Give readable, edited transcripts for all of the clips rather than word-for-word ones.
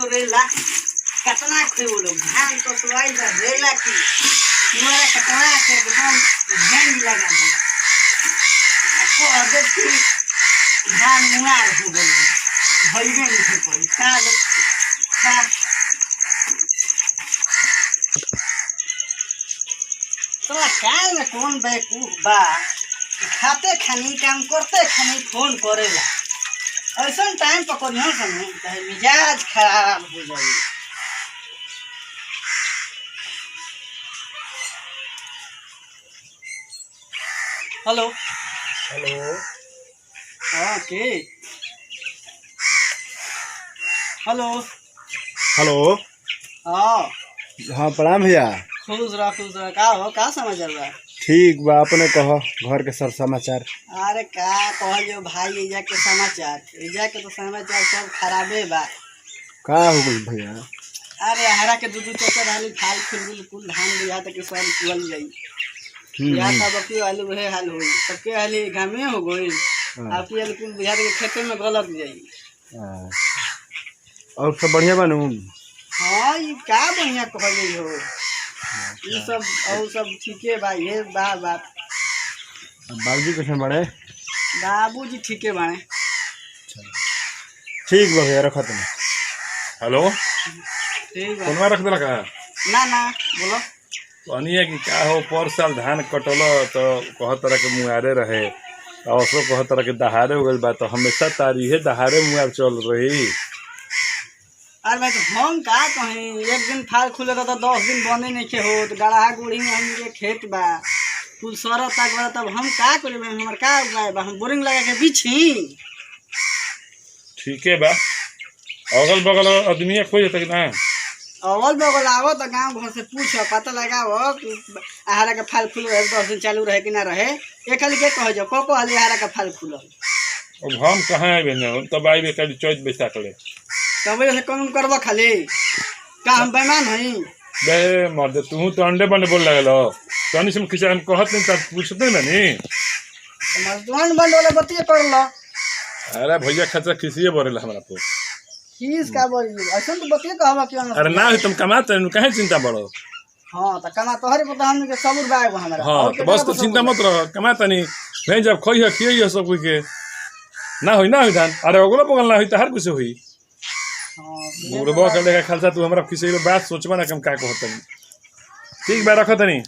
तो रेला कितना थे वो लोग धान तो सुवाई का रेला की तुम्हारा कटवा के एकदम जंग लगा दिया को अदब की धान मुआर हो गई भइबे नहीं कोई साल खा तो काय में कौन बेवकूफ बा खाते खानी काम करते खानी फोन करेला ऐसा टाइम पकड़ियो समय चाहे मिजाज खराब हो जाए। Hello hello. हाँ के हेलो हेलो। हाँ हाँ प्रणाम भैया। खुश रह का हो का समाचार बा? ठीक बा अपने कहो घर के सर समाचार। अरे का कहलियो भाई एजा के समाचार एजा के तो समाचार सब खराबे बा। का हो गई भैया? अरे हरा के दूध चक्कर हाली फाल फूल बिल्कुल धान दिया तक सब कुल जाई या सब की हाल वहे हाल होई तब के हाली गामे हो गई आपकी हाल कुल बिहार के खेते में गलत जाई। और सब बढ़िया बनू? हाँ ये का बढ़िया कहले हो ये सब और सब ठीके बा ये बात। बाबूजी कैसे बड़े? बाबूजी ठीके बाड़े। ठीक बा भैया रखा तुम। हेलो ठीक बा फोनवा रख दिला का? ना बोलो कहनिए कि का हो पर साल धान कटल तो कह तरह के मुआरे रहे और कह तरह के दहाड़े हो गई बा तो हमेशा तारीहे दहाड़े मुआर चल रही। अरे भाई तो हम का कहें एक दिन फाल खुलेगा तो 10 दिन बने नहीं के हो तो गड़हा गुड़ी में हम के खेत बा कुल सरत तक बा तब हम का करें हमार का उपाय बा हम बोरिंग लगा के बिछी। ठीक है बा अगल बगल आदमी कोई होता कि ना? अगल बगल आओ तो गाँव घर से पूछो पता लगाओ आहारा का फल फूल 10 दिन चालू रहे कि ना रहे एक खाली के कह जाओ को हाली आहारा का फल फूल अब हम कहाँ आए हम तब आए कल चौथ बैसाख ले तब से कौन करबा खाली का हम बेमान हई बे मर्द तू तो अंडे बंडे बोल लगल तनी से किसी हम कहत नहीं तब पूछते नहीं मजदूर बंद वाला बतिए कर लो। अरे भैया खर्चा किसी बोले हमारा तो फीस का बोली ऐसा तो बतिए कहबा कि अरे ना तुम कमाते कहे चिंता बड़ो। हाँ तो कमा तोहरे पता हमने के सबूर बाग हमारा हाँ तो बस तो चिंता मत रहो कमाता नहीं नहीं जब खोई खिए सब कोई के ना हुई धान अरे अगलो बगल ना हुई तो हर कुछ हुई बुढ़बा कर लेगा खालसा तू हमरा किसी को बात सोचबा ना कम का कहत नहीं। ठीक बा रखत नहीं।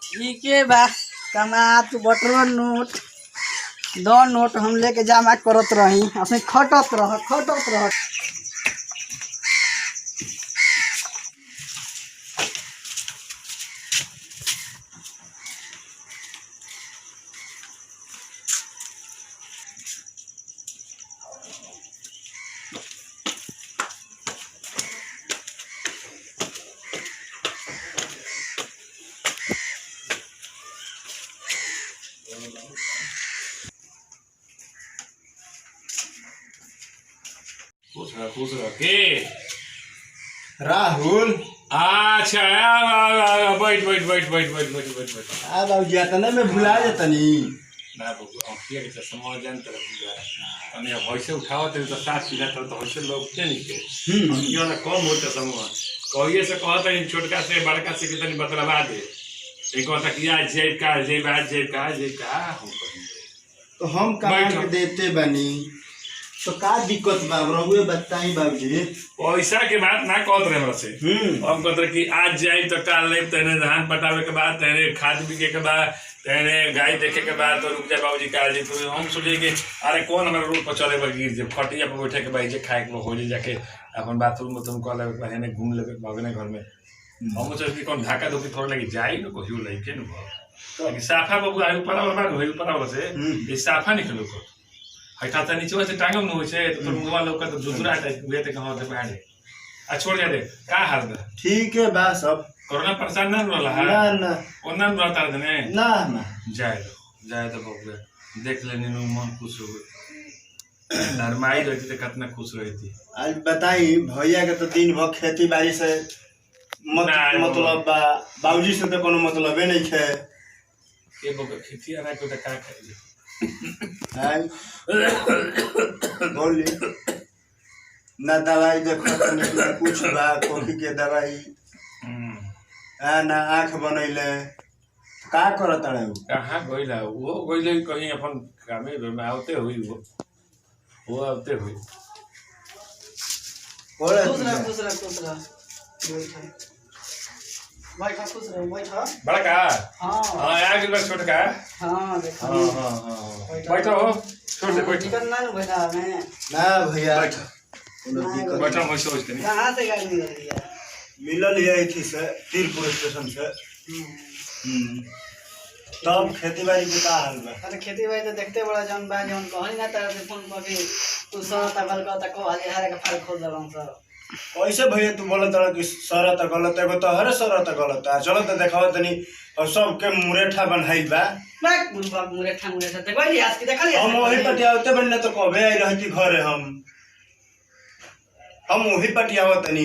ठीक है बा कमा तू बटरो नोट 2 नोट हम लेके जमा करत रही अपने खटत रह। खुश रह के राहुल। अच्छा बैठ आ बाबूजी तने में भुला जतनी ना बाबू अखिया के चश्मा जान तरफ तने वैसे उठाओ तो साथ सीधा तो वैसे लोग के नहीं के अखिया ना कम होता समूह कहिए से कहता है छोटका से बड़का से कितनी बतलवा दे एक कहता कि आज जेब का हम तो हम कमा के देते बनी तो का दिक्कत बा रहुए बताई बाबूजी। पैसा के बात ना कहत रहे हमरा से हम कहत रहे कि आज जाई तो काल ले तेने धान पटावे के बाद तेने खाद बिके के बाद तेने गाय देखे के बाद तो रुक जा बाबूजी काल जी तो हम सोचे कि अरे कौन हमारा रोड पर चले गिर जे खटिया पर बैठे के भाई जे खाए के हो जाके अपन बाथरूम में तुम कह ले पहले घूम लेबे भगने घर में हम सोचे कि कौन धाका धोकी थोड़ा लगी जाई न कहियो लइके न तो साफा बाबू आयु ऊपर वाला होई ऊपर वाला से ये साफा निकलो को हटा त नीचे से टांगम न होय छे तो मुंगवा लोग तो जुजुरा टाइप वे ते कहां से बाड़े आ छोड़ जा दे का हाल बा? ठीक है बा सब कोरोना परेशान ना रहला है ना ओना न रहता ने ना जाए तो बाबू देख लेने नु मन खुश हो गई नरमाई रहती तो कितना खुश रहती। आज बताई भैया के तो दिन भर खेती बाड़ी से मतलब बाबूजी से तो कोनो मतलबे नहीं है के बक खेती आना को तो का करी हैं बोली ना दवाई देखो तनी ना कुछ बा कॉफी के दवाई ना आँख बनैले का करत रहे कहाँ गइला वो गइले कहीं अपन कामे में आवते हुई वो आवते हुई बोले खुश रह बैठा खुश रह बैठा बड़ा का हाँ हाँ यार कितना छोटा का हाँ देखा हाँ बैठो हो छोटे बैठो टिकट ना बैठा मैं ना भैया बैठो कोनो दिक्कत बैठो मैं सोच के नहीं कहाँ से गाड़ी मिल रही है मिलल है थी से तीरपुर स्टेशन से तब खेती बाड़ी के का हाल बा अरे खेती बाड़ी तो देखते बड़ा जौन बा जौन कहनी ना तरह से फोन पर कि तू सर तगल का तक हाले हारे का फर्क खोल दलम सर ऐसे भैया तू बोलत रहा कि सर त गलत एगो तो हरे सर त गलत है चलो तो देखाव तनी और सबके मुरेठा बनाइल बा मैं बुढ़वा मुरेठा देखो ली आज की देखली हम वही पटियावते बनने तो कबे आई रहती घरे हम वही पटियावत तनी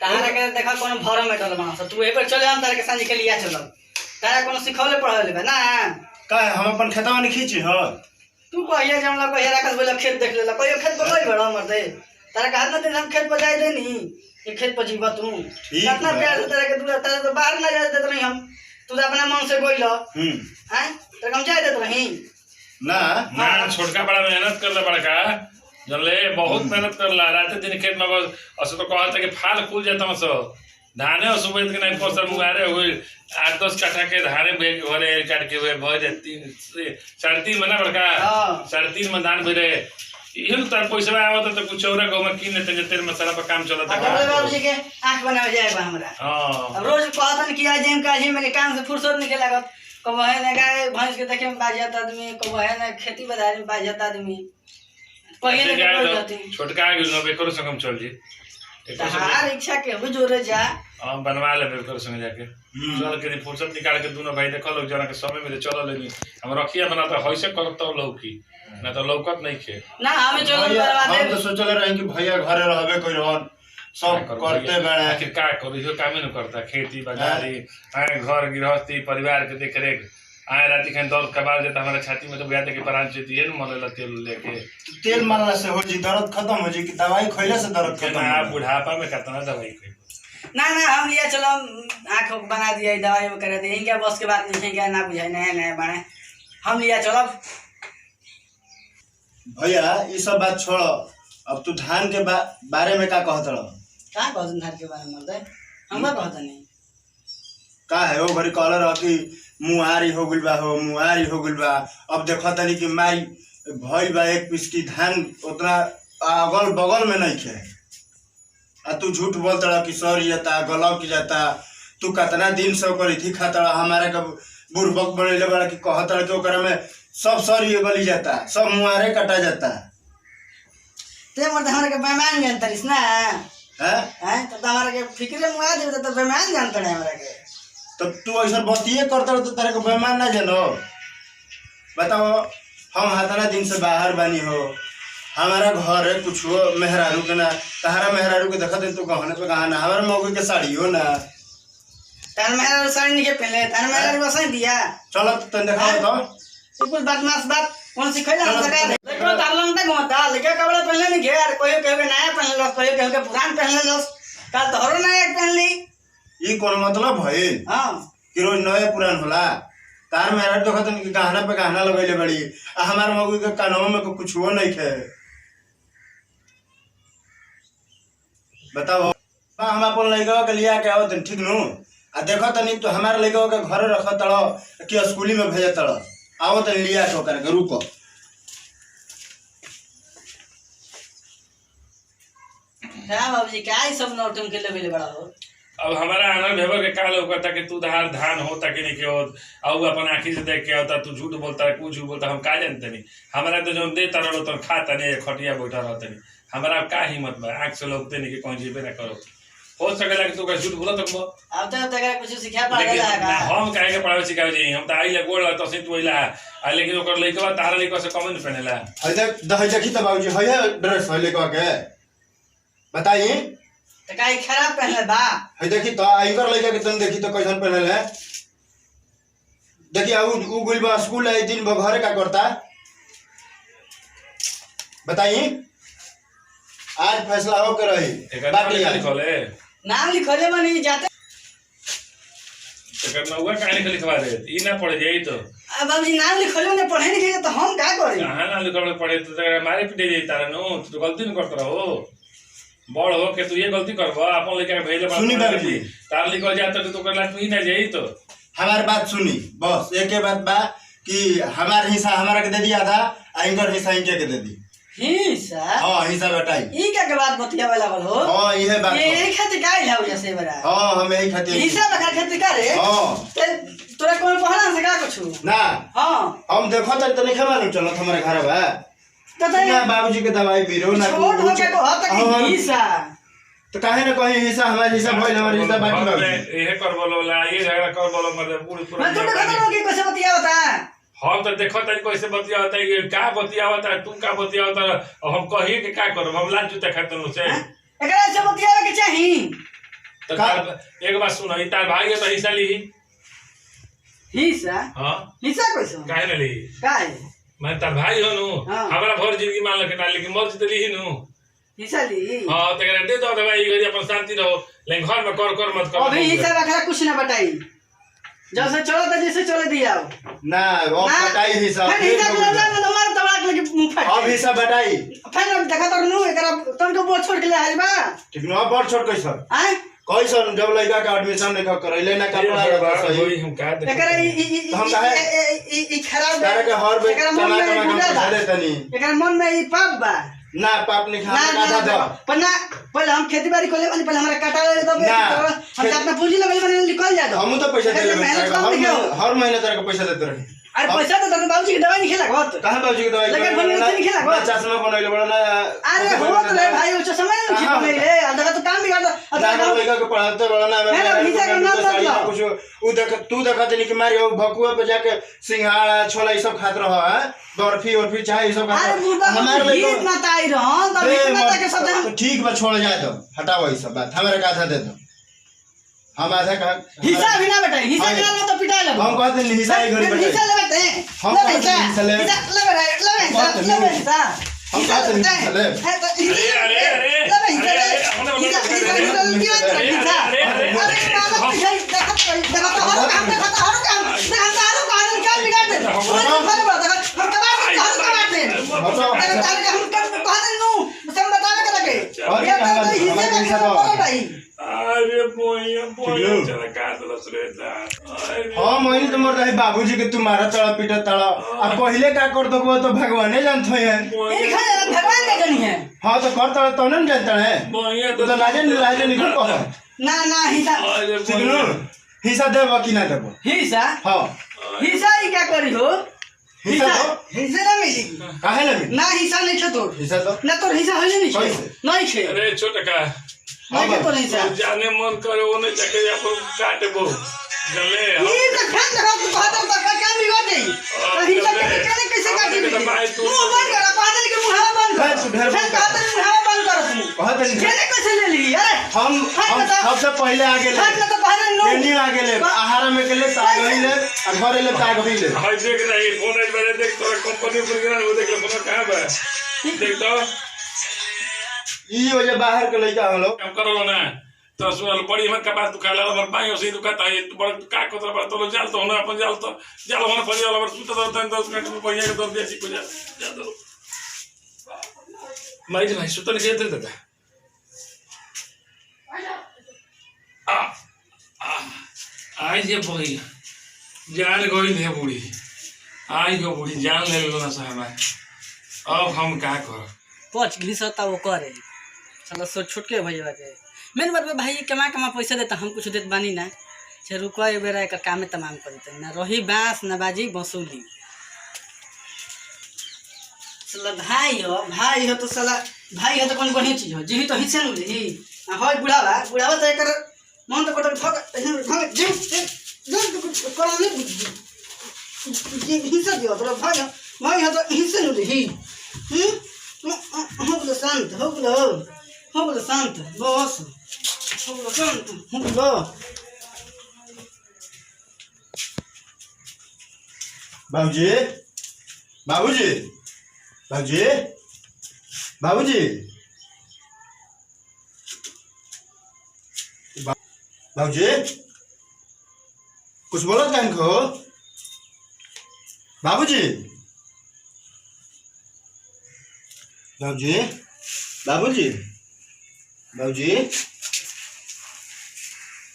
तारा के देखा कोनो भरम में डल बना तू ए पर चले हम तारा के संज के लिया चलो तारा कोनो सिखौले पढ़ले बा ना का हम अपन खेतवा नहीं खींची ह तू कहिया जम ला कहिया राखस बोला खेत देख लेला कहियो खेत पर कोई बड़ा मर दे तारा का हाथ ना दे हम खेत पर जाए देनी ये खेत पर जीवा तू कितना प्यार से तारा के दूर तारा तो बाहर ना जाए देत नहीं हम तू तो अपना मन से गोइलो हैं तारा हम जाए देत नहीं ना ना छोटका बड़ा मेहनत करला बड़का जनले बहुत मेहनत करला रात दिन खेत में बस असो तो कहत कि फाल खुल जाता मसो धाने और सुबह के नहीं फसल मुगारे हुए 8-10 कट्ठा के धाने बेच घरे काट के हुए भर जाती 3.5 महीना बड़का 3.5 में धान भरे ये तो तार पैसा आवत तो कुछ और गांव में किन लेते तेल मसाला पर काम चलता अगर बाबू जी के आंख बनावे जाए बा हमरा हां अब रोज कहतन कि आज जेम का जी मेरे काम से फुर्सत नहीं लागत कब है ना गाय भैंस के देखे में बाजियात आदमी कब है ना खेती बाड़ी में बाजियात आदमी पहिले के बोल जाती छोटका आ गेल बेकर संगम चल जी हर इच्छा के हो जोरे जा हम बनवा ले बेकर संग जाके चल के फुर्सत निकाल के दोनों भाई देखो लोग जना के समय में चल लेनी हम रखिया बनाता होइसे करत तो लौकी ना तो लौकत नहीं खे ना हमें चलो करवा दे हम तो सोचले रहे कि भैया घरे रहबे कोई रहन सब करते बड़े आखिर का करू जो काम नहीं करता खेती बाड़ी आए घर गृहस्थी परिवार के देख रेख आए रात खान दर्द कबार देता हमारे छाती में तो गया कि प्राण चेती है ना मलेला तेल लेके तेल मारला से हो जी दर्द खत्म हो जी कि दवाई खइला से दर्द खत्म आप बुढ़ापा में कितना दवाई खाई ना हम लिया चलो आँख बना दिया दवाई वो कर दिया इनका बस के बात नहीं है क्या ना बुझाई नया नया बने हम लिया चलो भैया ये सब बात छोड़ अब तू धान के बारे में का कहत रह का कहत धान के बारे में मर्दे हमरा कहत नहीं का है वो घरी कहले रह कि मुहारी हो गइल बा हो मुहारी हो गइल बा अब देखो तनी कि माई भइल बा एक पिसकी धान उतना अगल बगल में नहीं खे आ तू झूठ बोलता रह कि सर जाता गलौ की जाता तू कितना दिन से ओकर थी खाता हमारे का बुरबक बनैले बड़ा कि कहत रह कि ओकरा में सब सर ये गली जाता सब मुहारे कटा जाता ते मर्द हमरा के बेमान जानतरिस ना हैं तो हमारा के फिक्रे मुआ दे तो बेमान जानत है हमरा के तो तू ऐसा बतिए करता तो तेरे को बेमान ना जानो बताओ हम हाथना दिन से बाहर बनी हो हमारा घर है कुछ हो मेहरारू के ना तहरा मेहरारू के देखा तू गहने पे गहना हमारा मौके के साड़ी हो ना तार मेहरारू साड़ी नहीं के पहले तार मेहरारू वैसे दिया चलो तो दिखाओ तो कुछ बदमाश बात कौन सिखैला हम सका देखो तारलंग तक घोटा लेके कपड़ा पहनले नहीं के यार कोई कहे नया पहन लो कोई कहे पुरान पहन लो कल तोहरो नया पहन ली ये कौन मतलब है हां कि रोज नया पुरान होला तार मेहरारू देखा तन कि गहना पे गहना लगैले बड़ी आ हमार मौके के कानों में कुछ हो नहीं खे बताओ हम अपन लड़का के लिया के आवत ठीक नु आ देखो तनी तो हमारे लड़का के घर रख तड़ो कि स्कूली में भेज तड़ो आओ तनी लिया के ओकर के रुको हां बाबूजी क्या ही सब नौटंकी के लेवल बड़ा हो अब हमारा आनंद भेबर के काल होता कि तू धार धान होता कि नहीं के हो अब अपन आँखी से देख के होता तू झूठ बोलता है कुछ झूठ बोलता हम का जानते नहीं हमारा तो जो देता रहो तो खाता नहीं खटिया बैठा रहते नहीं हमारा का हिम्मत बा आँख से लोगते नहीं कि कहीं जीवे ना करो हो सकेला कि तू का झूठ बोला तो अब तो तकरा कुछ सिखा पा देला है हम काहे के पढ़ावे सिखावे जी हम तो आइले गोड़ तो से तू इला आ लेकिन ओकर लइका तारा लइका से कम नहीं पहनेला है देख देखी त बाबूजी है ड्रेस है लड़का के बताइए तो काई खराब पहनले बा है देखी तो आइकर लड़का के तन देखी तो कैसन पहनले है देखिए उ गुल बा स्कूल है दिन भर घरे का करता बताइए आज फैसला हो के रही बात नहीं आई लिखले नाम लिखले बनी जाते एकर नौवा काहे नहीं लिखवा दे ई ना पढ़ जाई तो अब बाबूजी नाम लिखले ने पढ़े नहीं तो हम का करें कहां ना लिखले पढ़े तो मारे पीटे जाई तारा नो तू गलती नहीं करत रहो बड़ हो के तू ये गलती करबा अपन लेके भेले सुनी बाबूजी तार लिखल जात तो करला तू ही ना जाई तो हमार बात सुनी बस एक ही बात बा कि हमार हिस्सा हमारा के दे दिया था आ इनकर हिस्सा इनके के दे दी हिस्सा हां हिस्सा बताई ई का के बात बतियावे लागल हो हां इहे बात ये खातिर का लाउ जैसे बड़ा हां हम यही खातिर हिस्सा बका खातिर का रे हां तोरा कोन पहला से का कुछ ना हां हम देखो तो नहीं मालूम चलत हमारे घर बा तो ना बाबूजी के दवाई पीरो ना छोट हो के को हत कि हिस्सा तो काहे ना कहीं हिस्सा हमारा हिस्सा भइल हमारा हिस्सा बाकी बाबूजी एहे कर बोलो ला ये झगड़ा कर बोलो मतलब पूरी मैं तो खतर हो के कैसे बतियावता हम तो देखो तनी कैसे बतियावता है का बतियावता तू का बतियावता हम कहिए कि का करब हम लाज जूता खतन से एकरा से बतियावे के चाही तो एक बात सुनो ई तार भाई के तो हिस्सा ली हिस्सा हां हिस्सा कैसे काहे ना ली काहे मैं तार भाई हो नु हाँ। हमरा भर जिंदगी मान ल के ना लेकिन मर जित ली नु हिस्सा ली हां तो करे दे दो भाई घरी अपन शांति रहो लेकिन घर में कर मत कर अभी हिस्सा रखा कुछ ना बताई जब से चलो तो जैसे चले दिया ना अब बताई हिस्सा हिस्सा को ना हमारे तबाक लगे मुंह फाट अब हिस्सा बताई फिर देखा तो नु एकरा तुमको बोल छोड़ के ले आइल बा ठीक ना बड़ छोड़ कैसा हैं कैसन जब लड़का का एडमिशन नहीं करैले ना कपड़ा लगा सही हम का दे एकरा हम काहे ई खराब तारा के हर बे एकरा कमा मन कमा में के पैसा दे तनी एकरा मन में ई पाप बा ना पाप नहीं खाना का दो पन्ना पहले हम खेती बाड़ी कोले वाली पहले हमरा काटा ले दो ना, हम अपना पूंजी लगल बने निकल जा दो हम तो पैसा दे मेहनत कम दिखाओ हर महीने तेरे को पैसा देते रहे अरे पैसा तो तने बाबूजी के दवाई नहीं खेला बहुत कहां बाबूजी के दवाई लेकिन बने नहीं खेला बहुत चश्मा बनैले बड़ा ना अरे होत रे भाई वो समय नहीं खेल नहीं रे अगर तो काम बिगाड़ दो ना लड़का को पढ़ाते बड़ा ना है ना, हिस्सा का नाम मत लो। कुछ उ देख तू देखत नहीं कि मारी भकुआ पे जाके सिंघाड़ा छोला ई सब खात रहा है बर्फी चाहे ई सब खात अरे बुढ़ा हमारे गीत ना ताई रहो तब इतना तक सब हम ठीक बा छोड़ जाए तो हटाओ ई सब बात हमारे का आधा दे दो हम आधा का हिस्सा भी ना बेटा हिस्सा के ना तो पिटाई लगो हम कहते हैं हिस्सा ही घर में हिस्सा ले बेटे हम कहते हैं हिस्सा ले ले हिस्सा हम कहते हैं हिस्सा ले अरे बोया चला का दलस रे हां मैंने तो मर रही बाबूजी के तुम्हारा तड़ा पीटा तड़ा अब पहले का कर दो तो भगवान जानते हैं भगवान का जनी है हां तो कर तड़ा तो नहीं जानता है बोया तो लाजे निकल कहो ना हिस्सा सिग्नो हिस्सा देबो कि ना देबो हिस्सा हां हिस्सा ही क्या करी हो हिस्सा हिस्सा ना मिली काहे ना मिली ना हिस्सा नहीं छे तोर हिस्सा तो ना तोर हिस्सा होले नहीं छे कैसे? नहीं छे अरे छोटा का नहीं के तोर हिस्सा जाने मन करे वो नहीं जाके अपन काटबो जले ये तो खान रहा तू कहता तो काम बिगड़ गई तो हिस्सा कैसे काटी मुंह बंद कर पादल के मुंह बंद कर तू ढेर फिर कहता मुंह बंद कर तू कहत नहीं चले कैसे ले ली अरे हम सबसे पहले आगे ले हट तो कहने नो नहीं आगे ले आहार में के ले ताग ही ले और घरे ले ताग भी ले हाय देख रहा है फोन आज मैंने देख तो कंपनी पर गिरा वो देख लो फोन कहां बा देख तो ई वजह बाहर के लइका हलो काम करो ना तो सुन बड़ी हमर कपास तू खाला हमर बाई से दुकाता है बड़ का कोतरा बड़ तो जाल तो होना अपन जाल होना फरिया वाला सुत तो 10 मिनट में पहिया के 10 देसी को जा दो माई भाई सुत नहीं देते दादा आज ये बड़ी जान गई है बूढ़ी आज यो बूढ़ी जान ले लो ना साहब अब हम क्या कर पच घिसता वो करे चलो सो छुटके भैया के मेन बात में भाई कमा पैसा देता हम कुछ देत बानी ना से रुको ए बेरा एक काम में तमाम कर देते ना रही बांस ना बाजी बसूली साला भाई हो तो साला भाई हो तो कौन बढ़िया चीज हो जी तो हिस्से न ली हां बुढ़ावा तो एकर मन तो पटक ठक करने हिस्सा दियो तो भाई हो तो हिस्से न ली हो बोलो शांत हो बोलो शांत बस हो बोलो शांत हो बोलो बाबूजी बाबूजी बाबूजी बाबूजी बाबूजी कुछ बोलत काहे को बाबूजी बाबूजी बाबूजी बाबूजी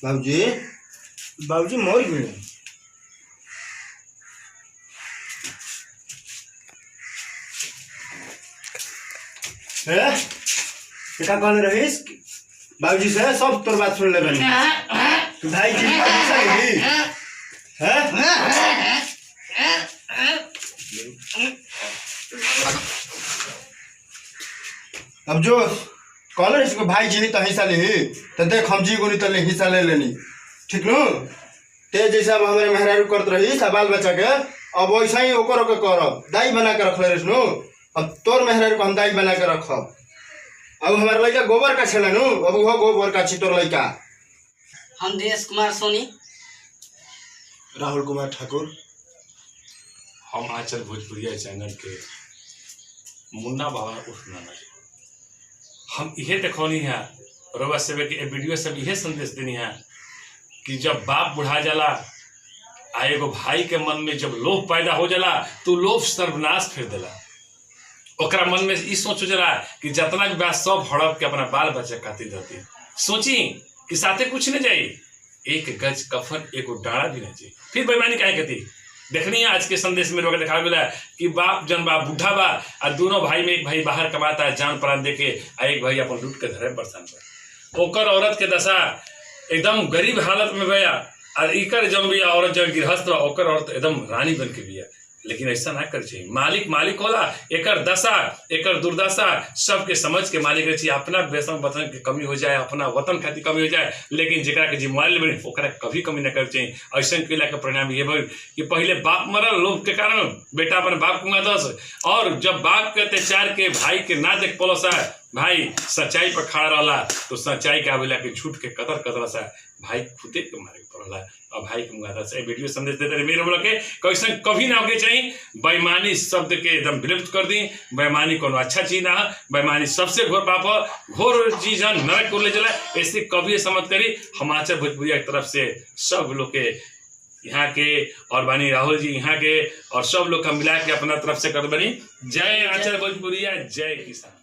बाबूजी बाबूजी मर गए क्या कहने रहीस बाबूजी से सब तोर बात सुन ले बनी तू भाई जी अब जो कॉलर इसको भाई जी तो हिस्सा ले तो देख हम जी को नहीं तो ले हिस्सा ले लेनी ठीक नु ते जैसा अब हमारे मेहरारू करत रही बाल बच्चा के अब वैसा ही ओकर के करब दाई बना के रख ले रही अब तोर मेहरारू को हम दाई बना के रखब अब हमारे लड़का गोबर का छे नु अब वो गोबर का छी तोर लड़का हम देश कुमार सोनी राहुल कुमार ठाकुर हम आंचल भोजपुरिया चैनल के मुन्ना बाबा उठना हम इहे देखौनी है रउआ सब के वीडियो सब इहे संदेश देनी है कि जब बाप बुढ़ा जाला आ एगो भाई के मन में जब लोभ पैदा हो जाला तो लोभ सर्वनाश फेर देला ओकरा मन में ई सोच जला कि जितना भी बात सब हड़प के अपना बाल बच्चा खातिर रहती सोची कि साथे कुछ नहीं जाई एक गज कफन एगो डाड़ा भी नहीं चाहिए फिर बेईमानी काहे कहती देखनी है आज के संदेश में देखा मिला कि बाप जन बाप बूढ़ा बा और दोनों भाई में एक भाई बाहर कमाता है जान प्राण देके आ एक भाई अपन लूट के धरे परेशान बा ओकर औरत के दशा एकदम गरीब हालत में भैया और इकर जम भी औरत जब गृहस्थ ओकर औरत एकदम रानी बन के भी लेकिन ऐसा ना कर चाहिए मालिक होला एकर दशा एकर दुर्दशा सबके समझ के मालिक रहे चाहिए अपना वेतन वतन के कमी हो जाए अपना वतन खातिर कमी हो जाए लेकिन जरा के जिम्मेवारी बने ओकरा कभी कमी न कर चाहिए ऐसा कैला के परिणाम ये भइल कि पहले बाप मरल लोभ के कारण बेटा अपन बाप कुआ दस और जब बाप के अत्याचार के भाई के ना देख पलो सा भाई सच्चाई पर खड़ा रहा तो सच्चाई के आवेला के झूठ के कतर सा भाई खुदे के मारे पड़ला और भाई के मुंगा से वीडियो संदेश देते रहे मेरे बोला के कैसे कभी ना होके चाहिए बेईमानी शब्द के एकदम विलुप्त कर दी बेईमानी कोनो अच्छा चीज ना बेईमानी सबसे घोर पाप घोर चीज नरक को ले चला ऐसे कभी समझ करी हम आंचल भोजपुरिया की तरफ से सब लोग के यहाँ के और बानी राहुल जी यहाँ के और सब लोग का मिला के अपना तरफ से कर बनी जय आंचल भोजपुरिया जय किसान।